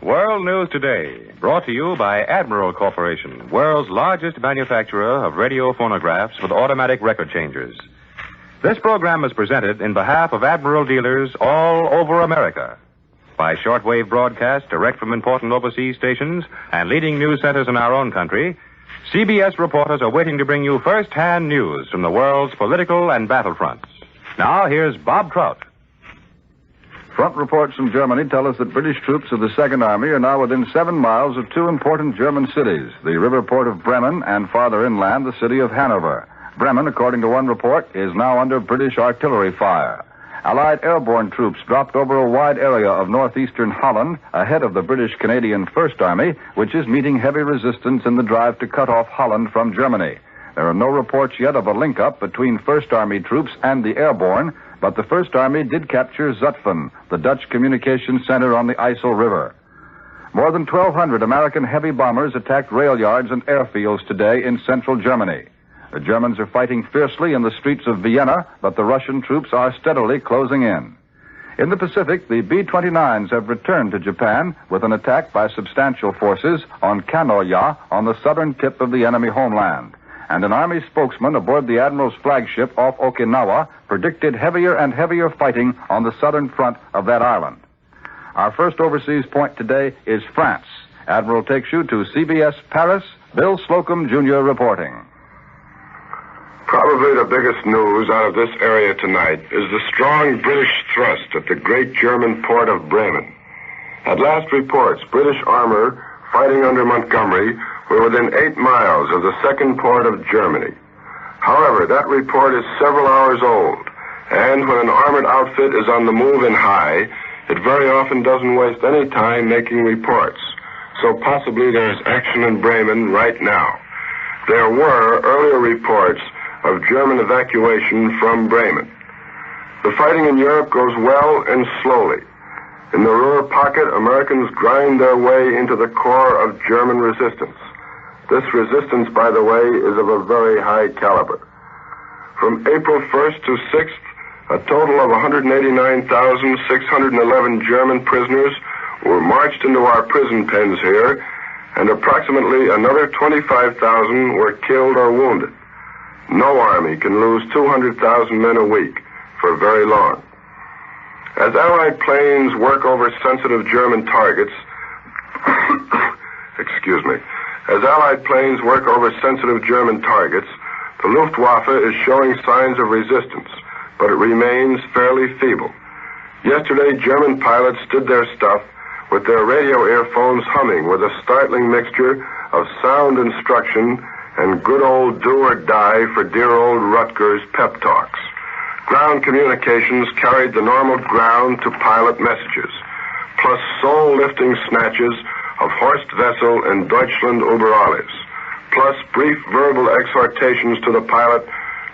World News Today, brought to you by Admiral Corporation, world's largest manufacturer of radio phonographs with automatic record changers. This program is presented in behalf of Admiral dealers all over America. By shortwave broadcast direct from important overseas stations and leading news centers in our own country, CBS reporters are waiting to bring you first-hand news from the world's political and battlefronts. Now, here's Bob Trout. Front reports from Germany tell us that British troops of the Second Army are now within 7 miles of two important German cities, the river port of Bremen and farther inland, the city of Hanover. Bremen, according to one report, is now under British artillery fire. Allied airborne troops dropped over a wide area of northeastern Holland ahead of the British-Canadian First Army, which is meeting heavy resistance in the drive to cut off Holland from Germany. There are no reports yet of a link-up between First Army troops and the airborne, but the First Army did capture Zutphen, the Dutch communications center on the IJssel River. More than 1,200 American heavy bombers attacked rail yards and airfields today in central Germany. The Germans are fighting fiercely in the streets of Vienna, but the Russian troops are steadily closing in. In the Pacific, the B-29s have returned to Japan with an attack by substantial forces on Kanoya on the southern tip of the enemy homeland. And an Army spokesman aboard the Admiral's flagship off Okinawa predicted heavier and heavier fighting on the southern front of that island. Our first overseas point today is France. Admiral takes you to CBS Paris. Bill Slocum, Jr. reporting. Probably the biggest news out of this area tonight is the strong British thrust at the great German port of Bremen. At last reports, British armor fighting under Montgomery were within 8 miles of the second port of Germany. However, that report is several hours old, and when an armored outfit is on the move in high, it very often doesn't waste any time making reports. So possibly there's action in Bremen right now. There were earlier reports of German evacuation from Bremen. The fighting in Europe goes well and slowly. In the Ruhr pocket, Americans grind their way into the core of German resistance. This resistance, by the way, is of a very high caliber. From April 1st to 6th, a total of 189,611 German prisoners were marched into our prison pens here, and approximately another 25,000 were killed or wounded. No army can lose 200,000 men a week for very long. As Allied planes work over sensitive German targets, As Allied planes work over sensitive German targets, the Luftwaffe is showing signs of resistance, but it remains fairly feeble. Yesterday, German pilots did their stuff with their radio earphones humming with a startling mixture of sound instruction and good old do or die for dear old Rutgers pep talks. Ground communications carried the normal ground to pilot messages, plus soul-lifting snatches of Horst Wessel and Deutschland über alles, plus brief verbal exhortations to the pilot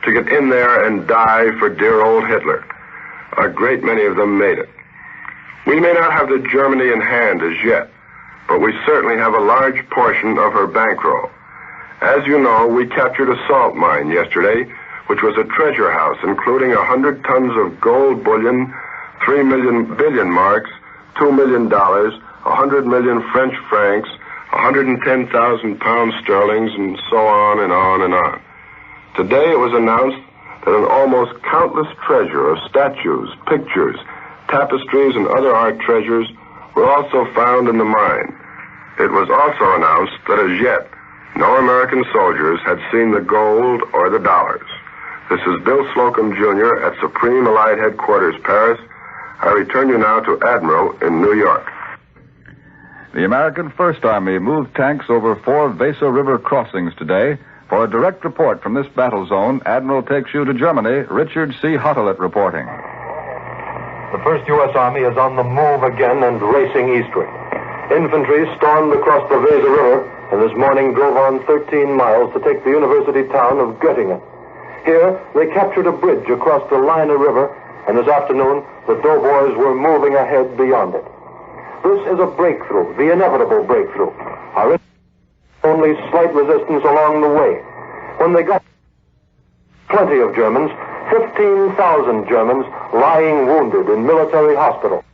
to get in there and die for dear old Hitler. A great many of them made it. We may not have the Germany in hand as yet, but we certainly have a large portion of her bankroll. As you know, we captured a salt mine yesterday, which was a treasure house including 100 tons of gold bullion, 3 billion marks, $2 million, 100 million French francs, 110,000 pounds sterling, and so on and on and on. Today it was announced that an almost countless treasure of statues, pictures, tapestries, and other art treasures were also found in the mine. It was also announced that as yet, no American soldiers had seen the gold or the dollars. This is Bill Slocum, Jr. at Supreme Allied Headquarters, Paris. I return you now to Admiral in New York. The American First Army moved tanks over 4 Weser River crossings today. For a direct report from this battle zone, Admiral takes you to Germany. Richard C. Hottelet reporting. The First U.S. Army is on the move again and racing eastward. Infantry stormed across the Weser River and this morning drove on 13 miles to take the university town of Göttingen. Here, they captured a bridge across the Leine River, and this afternoon, the doughboys were moving ahead beyond it. This is a breakthrough, the inevitable breakthrough. Our only slight resistance along the way. When they got plenty of Germans, 15,000 Germans lying wounded in military hospitals.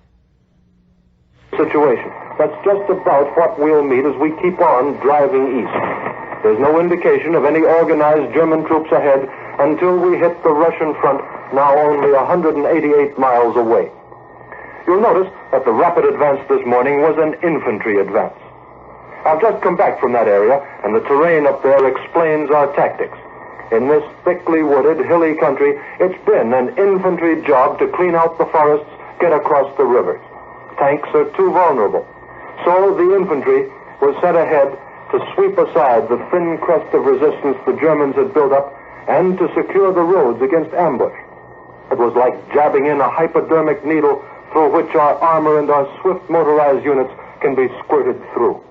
Situation. That's just about what we'll meet as we keep on driving east. There's no indication of any organized German troops ahead until we hit the Russian front, now only 188 miles away. You'll notice that the rapid advance this morning was an infantry advance. I've just come back from that area, and the terrain up there explains our tactics. In this thickly wooded, hilly country, it's been an infantry job to clean out the forests, get across the rivers. Tanks are too vulnerable. So the infantry was sent ahead to sweep aside the thin crust of resistance the Germans had built up and to secure the roads against ambush. It was like jabbing in a hypodermic needle through which our armor and our swift motorized units can be squirted through.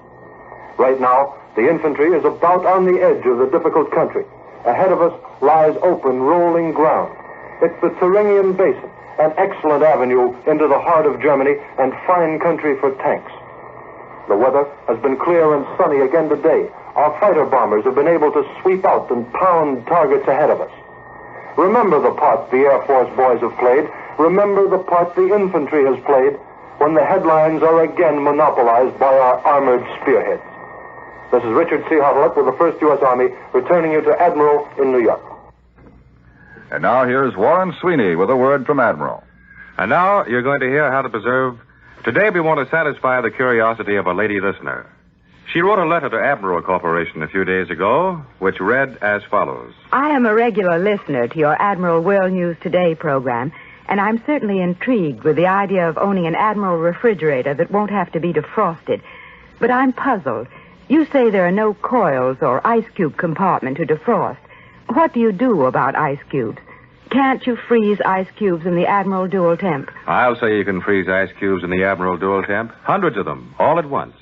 Right now, the infantry is about on the edge of the difficult country. Ahead of us lies open, rolling ground. It's the Thuringian Basin, an excellent avenue into the heart of Germany and fine country for tanks. The weather has been clear and sunny again today. Our fighter bombers have been able to sweep out and pound targets ahead of us. Remember the part the Air Force boys have played. Remember the part the infantry has played when the headlines are again monopolized by our armored spearheads. This is Richard C. Hottelet with the 1st U.S. Army, returning you to Admiral in New York. And now here's Warren Sweeney with a word from Admiral. And now you're going to hear how to preserve. Today we want to satisfy the curiosity of a lady listener. She wrote a letter to Admiral Corporation a few days ago, which read as follows. I am a regular listener to your Admiral World News Today program, and I'm certainly intrigued with the idea of owning an Admiral refrigerator that won't have to be defrosted. But I'm puzzled. You say there are no coils or ice cube compartment to defrost. What do you do about ice cubes? Can't you freeze ice cubes in the Admiral Dual Temp? I'll say you can freeze ice cubes in the Admiral Dual Temp. Hundreds of them, all at once.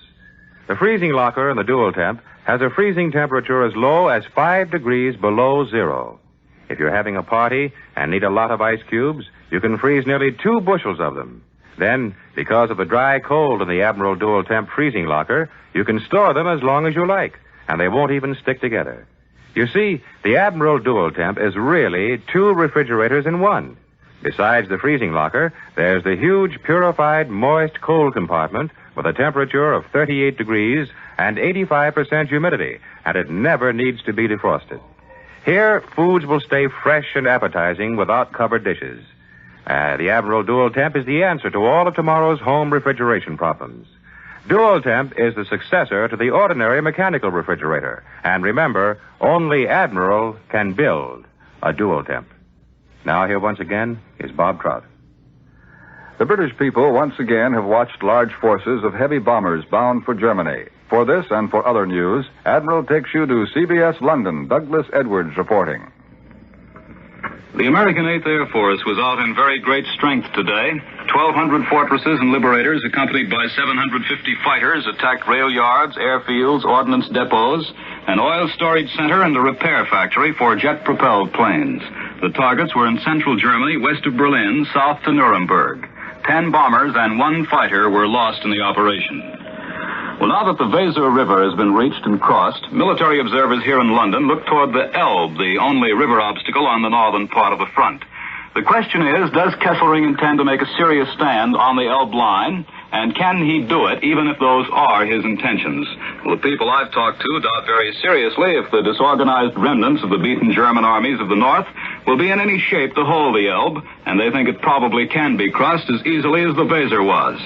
The freezing locker in the Dual Temp has a freezing temperature as low as 5 degrees below zero. If you're having a party and need a lot of ice cubes, you can freeze nearly 2 bushels of them. Then, because of the dry cold in the Admiral Dual Temp freezing locker, you can store them as long as you like, and they won't even stick together. You see, the Admiral Dual Temp is really 2 refrigerators in one. Besides the freezing locker, there's the huge purified moist cold compartment with a temperature of 38 degrees and 85% humidity, and it never needs to be defrosted. Here, foods will stay fresh and appetizing without covered dishes. The Admiral Dual Temp is the answer to all of tomorrow's home refrigeration problems. Dual Temp is the successor to the ordinary mechanical refrigerator. And remember, only Admiral can build a Dual Temp. Now here once again is Bob Trout. The British people once again have watched large forces of heavy bombers bound for Germany. For this and for other news, Admiral takes you to CBS London. Douglas Edwards reporting. The American 8th Air Force was out in very great strength today. 1,200 fortresses and liberators, accompanied by 750 fighters, attacked rail yards, airfields, ordnance depots, an oil storage center, and a repair factory for jet-propelled planes. The targets were in central Germany, west of Berlin, south to Nuremberg. 10 bombers and 1 fighter were lost in the operation. Well, now that the Weser River has been reached and crossed, military observers here in London look toward the Elbe, the only river obstacle on the northern part of the front. The question is, does Kesselring intend to make a serious stand on the Elbe line, and can he do it even if those are his intentions? Well, the people I've talked to doubt very seriously if the disorganized remnants of the beaten German armies of the north will be in any shape to hold the Elbe, and they think it probably can be crossed as easily as the Weser was.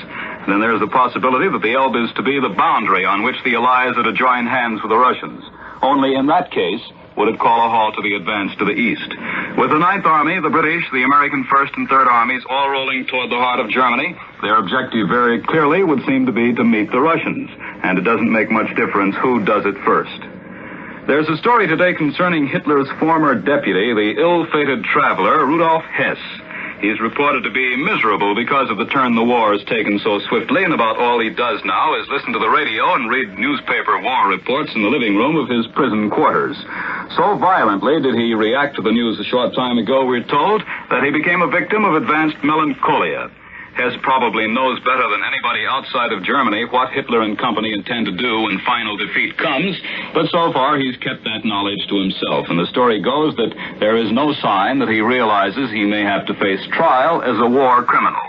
Then there's the possibility that the Elbe is to be the boundary on which the Allies are to join hands with the Russians. Only in that case would it call a halt to the advance to the east. With the 9th Army, the British, the American 1st and 3rd Armies all rolling toward the heart of Germany, their objective very clearly would seem to be to meet the Russians. And it doesn't make much difference who does it first. There's a story today concerning Hitler's former deputy, the ill-fated traveler, Rudolf Hess. He's reported to be miserable because of the turn the war has taken so swiftly, and about all he does now is listen to the radio and read newspaper war reports in the living room of his prison quarters. So violently did he react to the news a short time ago, we're told, that he became a victim of advanced melancholia. Hess probably knows better than anybody outside of Germany what Hitler and company intend to do when final defeat comes, but so far he's kept that knowledge to himself, and the story goes that there is no sign that he realizes he may have to face trial as a war criminal.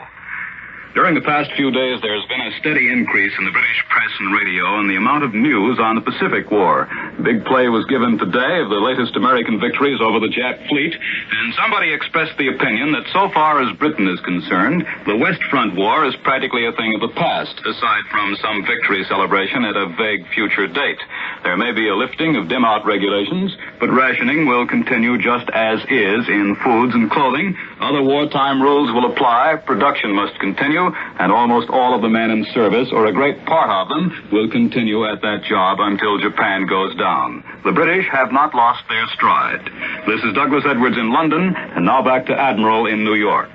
During the past few days, there's been a steady increase in the British press and radio and the amount of news on the Pacific War. Big play was given today of the latest American victories over the Jap fleet, and somebody expressed the opinion that so far as Britain is concerned, the West Front War is practically a thing of the past, aside from some victory celebration at a vague future date. There may be a lifting of dim-out regulations, but rationing will continue just as is in foods and clothing. Other wartime rules will apply, production must continue, and almost all of the men in service, or a great part of them, will continue at that job until Japan goes down. The British have not lost their stride. This is Douglas Edwards in London, and now back to Admiral in New York.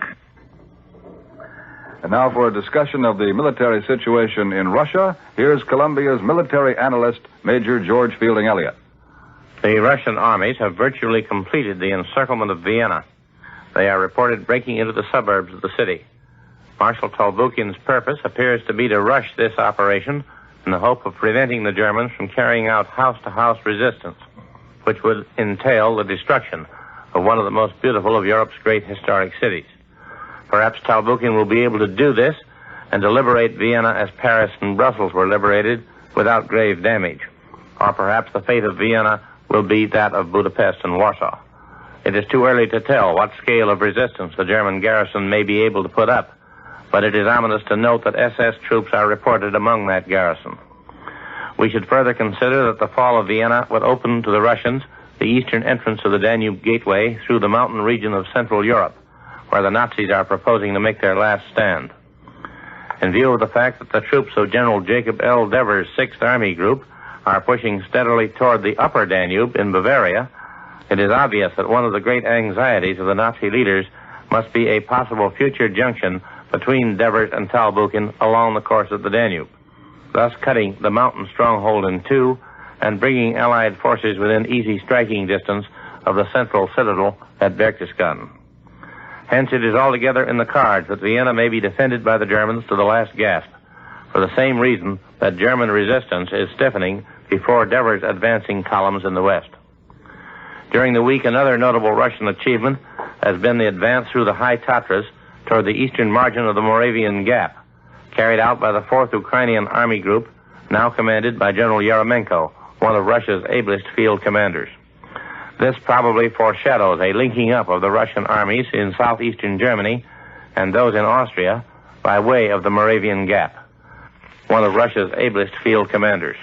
And now for a discussion of the military situation in Russia, here's Columbia's military analyst, Major George Fielding Elliott. The Russian armies have virtually completed the encirclement of Vienna. They are reported breaking into the suburbs of the city. Marshal Tolbukin's purpose appears to be to rush this operation in the hope of preventing the Germans from carrying out house-to-house resistance, which would entail the destruction of one of the most beautiful of Europe's great historic cities. Perhaps Tolbukin will be able to do this and to liberate Vienna as Paris and Brussels were liberated without grave damage. Or perhaps the fate of Vienna will be that of Budapest and Warsaw. It is too early to tell what scale of resistance the German garrison may be able to put up, but it is ominous to note that SS troops are reported among that garrison. We should further consider that the fall of Vienna would open to the Russians the eastern entrance of the Danube Gateway through the mountain region of Central Europe, where the Nazis are proposing to make their last stand. In view of the fact that the troops of General Jacob L. Devers' 6th Army Group are pushing steadily toward the upper Danube in Bavaria, it is obvious that one of the great anxieties of the Nazi leaders must be a possible future junction between Devers and Tolbukin along the course of the Danube, thus cutting the mountain stronghold in two and bringing Allied forces within easy striking distance of the central citadel at Berchtesgaden. Hence, it is altogether in the cards that Vienna may be defended by the Germans to the last gasp, for the same reason that German resistance is stiffening before Devers' advancing columns in the west. During the week, another notable Russian achievement has been the advance through the High Tatras toward the eastern margin of the Moravian Gap, carried out by the 4th Ukrainian Army Group, now commanded by General Yeremenko, one of Russia's ablest field commanders. This probably foreshadows a linking up of the Russian armies in southeastern Germany and those in Austria by way of the Moravian Gap, one of Russia's ablest field commanders.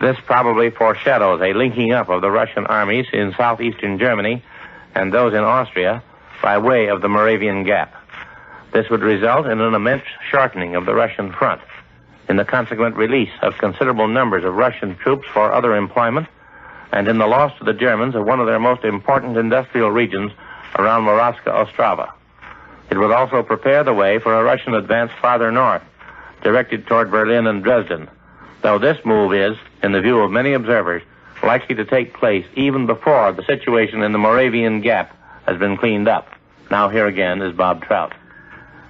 This probably foreshadows a linking up of the Russian armies in southeastern Germany and those in Austria by way of the Moravian Gap. This would result in an immense shortening of the Russian front, in the consequent release of considerable numbers of Russian troops for other employment, and in the loss to the Germans of one of their most important industrial regions around Moravska Ostrava. It would also prepare the way for a Russian advance farther north, directed toward Berlin and Dresden, though this move is, in the view of many observers, likely to take place even before the situation in the Moravian Gap has been cleaned up. Now here again is Bob Trout.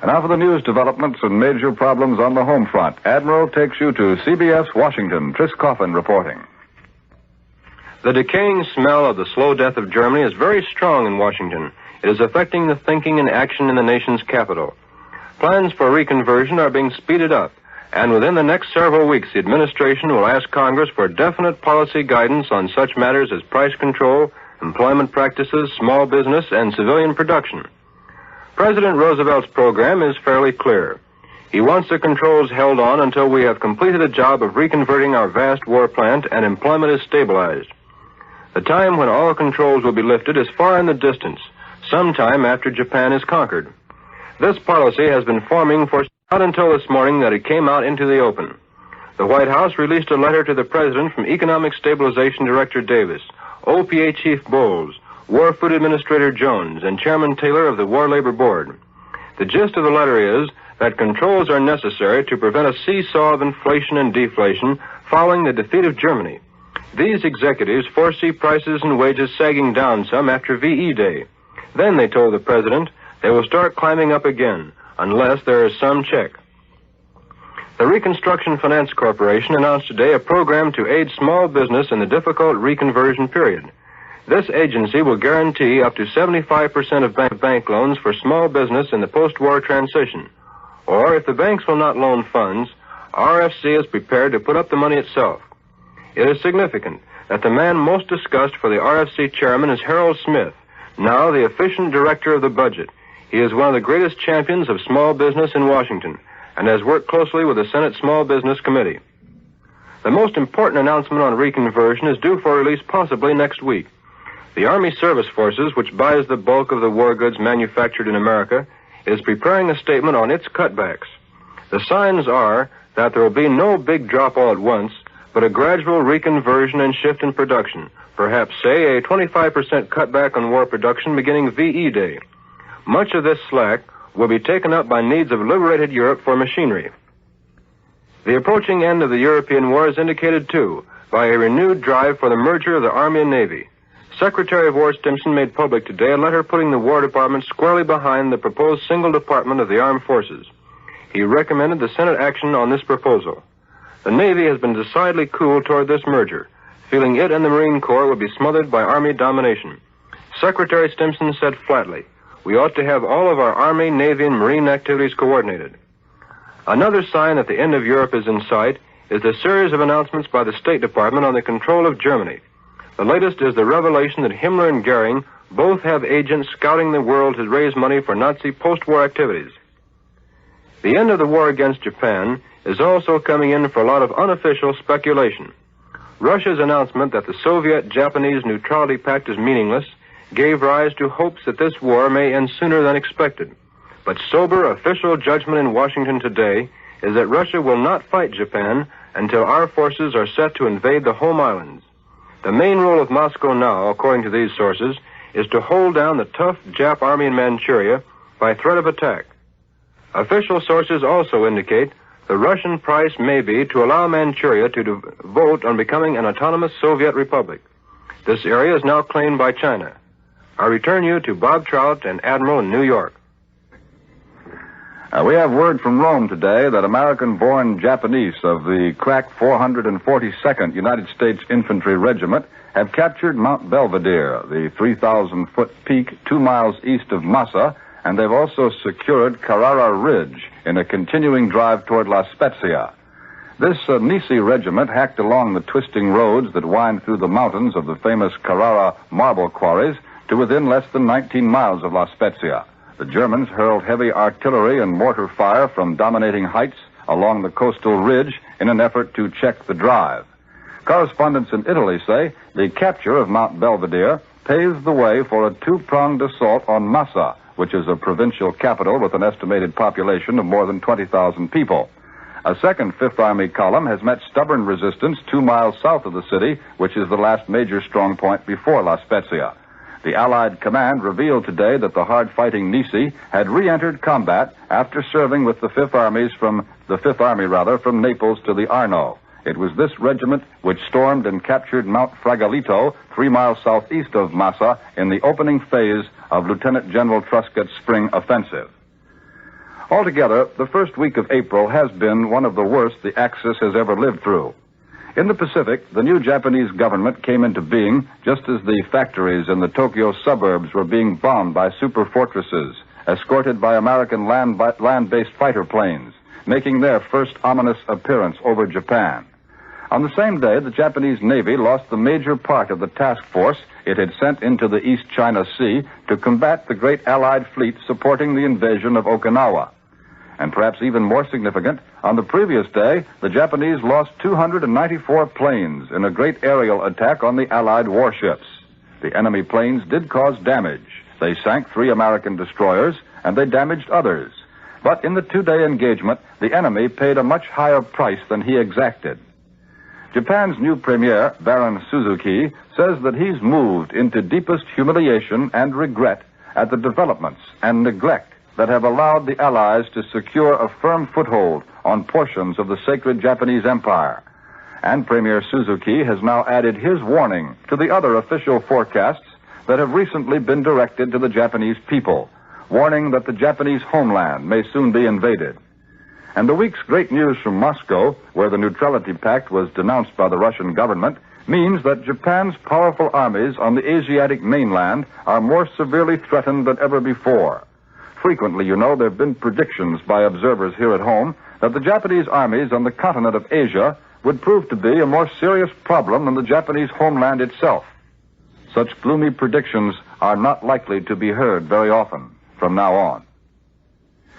And now for the news developments and major problems on the home front. Admiral takes you to CBS Washington. Tris Coffin reporting. The decaying smell of the slow death of Germany is very strong in Washington. It is affecting the thinking and action in the nation's capital. Plans for reconversion are being speeded up, and within the next several weeks, the administration will ask Congress for definite policy guidance on such matters as price control, employment practices, small business, and civilian production. President Roosevelt's program is fairly clear. He wants the controls held on until we have completed the job of reconverting our vast war plant and employment is stabilized. The time when all controls will be lifted is far in the distance, sometime after Japan is conquered. This policy has been forming for not until this morning that it came out into the open. The White House released a letter to the President from Economic Stabilization Director Davis, OPA Chief Bowles, War Food Administrator Jones, and Chairman Taylor of the War Labor Board. The gist of the letter is that controls are necessary to prevent a seesaw of inflation and deflation following the defeat of Germany. These executives foresee prices and wages sagging down some after VE Day. Then, they told the President, they will start climbing up again, unless there is some check. The Reconstruction Finance Corporation announced today a program to aid small business in the difficult reconversion period. This agency will guarantee up to 75% of bank loans for small business in the post-war transition. Or, if the banks will not loan funds, RFC is prepared to put up the money itself. It is significant that the man most discussed for the RFC chairman is Harold Smith, now the efficient director of the budget. He is one of the greatest champions of small business in Washington and has worked closely with the Senate Small Business Committee. The most important announcement on reconversion is due for release possibly next week. The Army Service Forces, which buys the bulk of the war goods manufactured in America, is preparing a statement on its cutbacks. The signs are that there will be no big drop all at once, but a gradual reconversion and shift in production. Perhaps, say, a 25% cutback on war production beginning VE Day. Much of this slack will be taken up by needs of liberated Europe for machinery. The approaching end of the European war is indicated, too, by a renewed drive for the merger of the Army and Navy. Secretary of War Stimson made public today a letter putting the War Department squarely behind the proposed single department of the Armed Forces. He recommended the Senate action on this proposal. The Navy has been decidedly cool toward this merger, feeling it and the Marine Corps would be smothered by Army domination. Secretary Stimson said flatly, "We ought to have all of our Army, Navy, and Marine activities coordinated." Another sign that the end of Europe is in sight is the series of announcements by the State Department on the control of Germany. The latest is the revelation that Himmler and Goering both have agents scouting the world to raise money for Nazi post-war activities. The end of the war against Japan is also coming in for a lot of unofficial speculation. Russia's announcement that the Soviet-Japanese neutrality pact is meaningless gave rise to hopes that this war may end sooner than expected. But sober official judgment in Washington today is that Russia will not fight Japan until our forces are set to invade the home islands. The main role of Moscow now, according to these sources, is to hold down the tough Jap army in Manchuria by threat of attack. Official sources also indicate the Russian price may be to allow Manchuria to vote on becoming an autonomous Soviet republic. This area is now claimed by China. I return you to Bob Trout and Admiral in New York. We have word from Rome today that American-born Japanese of the crack 442nd United States Infantry Regiment have captured Mount Belvedere, the 3,000-foot peak 2 miles east of Massa, and they've also secured Carrara Ridge in a continuing drive toward La Spezia. This Nisi regiment hacked along the twisting roads that wind through the mountains of the famous Carrara marble quarries to within less than 19 miles of La Spezia. The Germans hurled heavy artillery and mortar fire from dominating heights along the coastal ridge in an effort to check the drive. Correspondents in Italy say the capture of Mount Belvedere paves the way for a two-pronged assault on Massa, which is a provincial capital with an estimated population of more than 20,000 people. A second Fifth Army column has met stubborn resistance 2 miles south of the city, which is the last major strong point before La Spezia. The Allied command revealed today that the hard-fighting Nisi had re-entered combat after serving with the Fifth Army from Naples to the Arno. It was this regiment which stormed and captured Mount Fragolito, 3 miles southeast of Massa, in the opening phase of Lieutenant General Truscott's spring offensive. Altogether, the first week of April has been one of the worst the Axis has ever lived through. In the Pacific, the new Japanese government came into being just as the factories in the Tokyo suburbs were being bombed by super fortresses, escorted by American land-based fighter planes, making their first ominous appearance over Japan. On the same day, the Japanese Navy lost the major part of the task force it had sent into the East China Sea to combat the great Allied fleet supporting the invasion of Okinawa. And perhaps even more significant, on the previous day, the Japanese lost 294 planes in a great aerial attack on the Allied warships. The enemy planes did cause damage. They sank 3 American destroyers, and they damaged others. But in the 2-day engagement, the enemy paid a much higher price than he exacted. Japan's new premier, Baron Suzuki, says that he's moved into deepest humiliation and regret at the developments and neglect that have allowed the Allies to secure a firm foothold on portions of the sacred Japanese Empire. And Premier Suzuki has now added his warning to the other official forecasts that have recently been directed to the Japanese people, warning that the Japanese homeland may soon be invaded. And the week's great news from Moscow, where the Neutrality Pact was denounced by the Russian government, means that Japan's powerful armies on the Asiatic mainland are more severely threatened than ever before. frequently, there have been predictions by observers here at home that the Japanese armies on the continent of Asia would prove to be a more serious problem than the Japanese homeland itself. Such gloomy predictions are not likely to be heard very often from now on.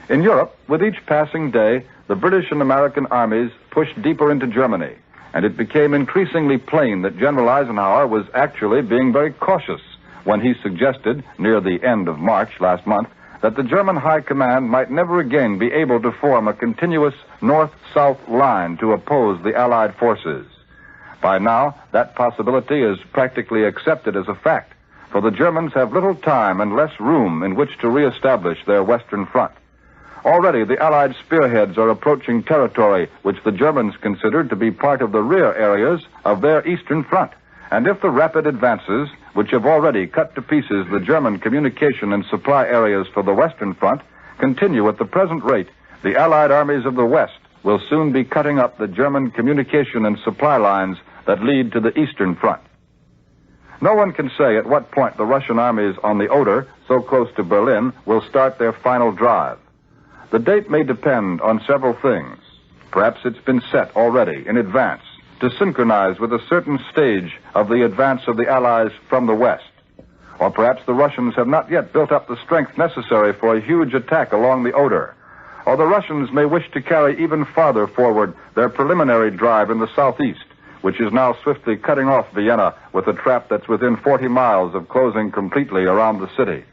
In Europe, with each passing day, the British and American armies pushed deeper into Germany, and it became increasingly plain that General Eisenhower was actually being very cautious when he suggested, near the end of March last month, that the German High Command might never again be able to form a continuous north-south line to oppose the Allied forces. By now, that possibility is practically accepted as a fact, for the Germans have little time and less room in which to reestablish their Western Front. Already, the Allied spearheads are approaching territory which the Germans considered to be part of the rear areas of their Eastern Front. And if the rapid advances, which have already cut to pieces the German communication and supply areas for the Western Front, continue at the present rate, the Allied armies of the West will soon be cutting up the German communication and supply lines that lead to the Eastern Front. No one can say at what point the Russian armies on the Oder, so close to Berlin, will start their final drive. The date may depend on several things. Perhaps it's been set already in advance to synchronize with a certain stage of the advance of the Allies from the West. Or perhaps the Russians have not yet built up the strength necessary for a huge attack along the Oder. Or the Russians may wish to carry even farther forward their preliminary drive in the southeast, which is now swiftly cutting off Vienna with a trap that's within 40 miles of closing completely around the city.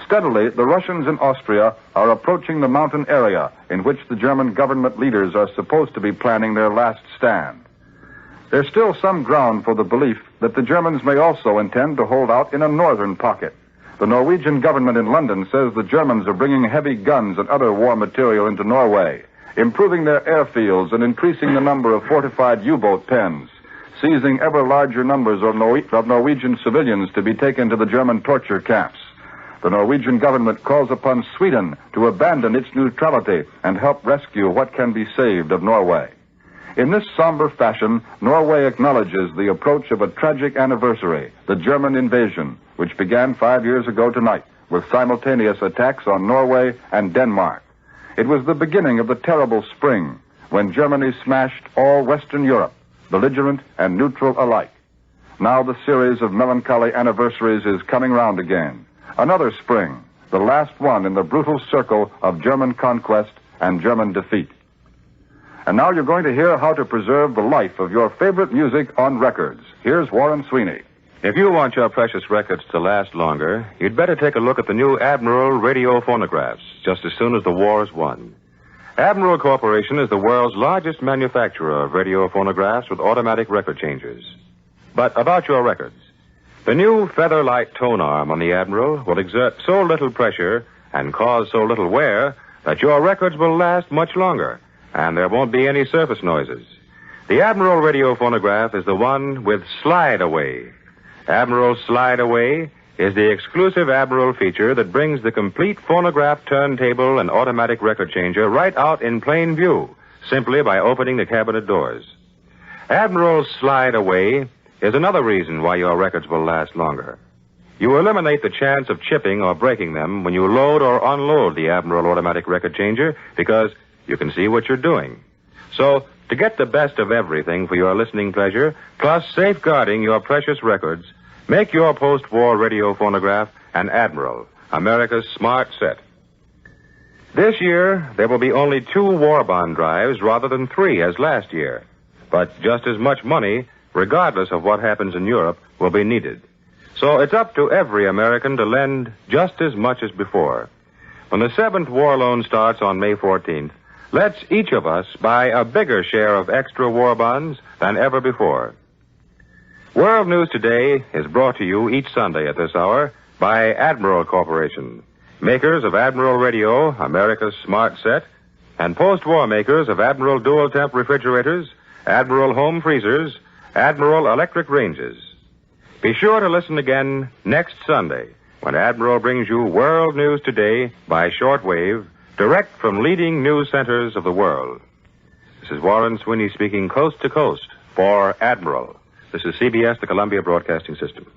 Steadily, the Russians in Austria are approaching the mountain area in which the German government leaders are supposed to be planning their last stand. There's still some ground for the belief that the Germans may also intend to hold out in a northern pocket. The Norwegian government in London says the Germans are bringing heavy guns and other war material into Norway, improving their airfields and increasing the number of fortified U-boat pens, seizing ever larger numbers of Norwegian civilians to be taken to the German torture camps. The Norwegian government calls upon Sweden to abandon its neutrality and help rescue what can be saved of Norway. In this somber fashion, Norway acknowledges the approach of a tragic anniversary, the German invasion, which began 5 years ago tonight with simultaneous attacks on Norway and Denmark. It was the beginning of the terrible spring when Germany smashed all Western Europe, belligerent and neutral alike. Now the series of melancholy anniversaries is coming round again. Another spring, the last one in the brutal circle of German conquest and German defeat. And now you're going to hear how to preserve the life of your favorite music on records. Here's Warren Sweeney. If you want your precious records to last longer, you'd better take a look at the new Admiral radio phonographs just as soon as the war is won. Admiral Corporation is the world's largest manufacturer of radio phonographs with automatic record changers. But about your records. The new feather-light tone arm on the Admiral will exert so little pressure and cause so little wear that your records will last much longer, and there won't be any surface noises. The Admiral radio phonograph is the one with Slide Away. Admiral Slide Away is the exclusive Admiral feature that brings the complete phonograph turntable and automatic record changer right out in plain view, simply by opening the cabinet doors. Admiral Slide Away is another reason why your records will last longer. You eliminate the chance of chipping or breaking them when you load or unload the Admiral automatic record changer because you can see what you're doing. So, to get the best of everything for your listening pleasure, plus safeguarding your precious records, make your post-war radio phonograph an Admiral, America's smart set. This year, there will be only 2 war bond drives rather than 3 as last year. But just as much money, regardless of what happens in Europe, will be needed. So it's up to every American to lend just as much as before. When the 7th war loan starts on May 14th, let's each of us buy a bigger share of extra war bonds than ever before. World News Today is brought to you each Sunday at this hour by Admiral Corporation, makers of Admiral Radio, America's smart set, and post-war makers of Admiral dual-temp refrigerators, Admiral home freezers, Admiral electric ranges. Be sure to listen again next Sunday when Admiral brings you World News Today by shortwave, direct from leading news centers of the world. This is Warren Sweeney speaking coast to coast for Admiral. This is CBS, the Columbia Broadcasting System.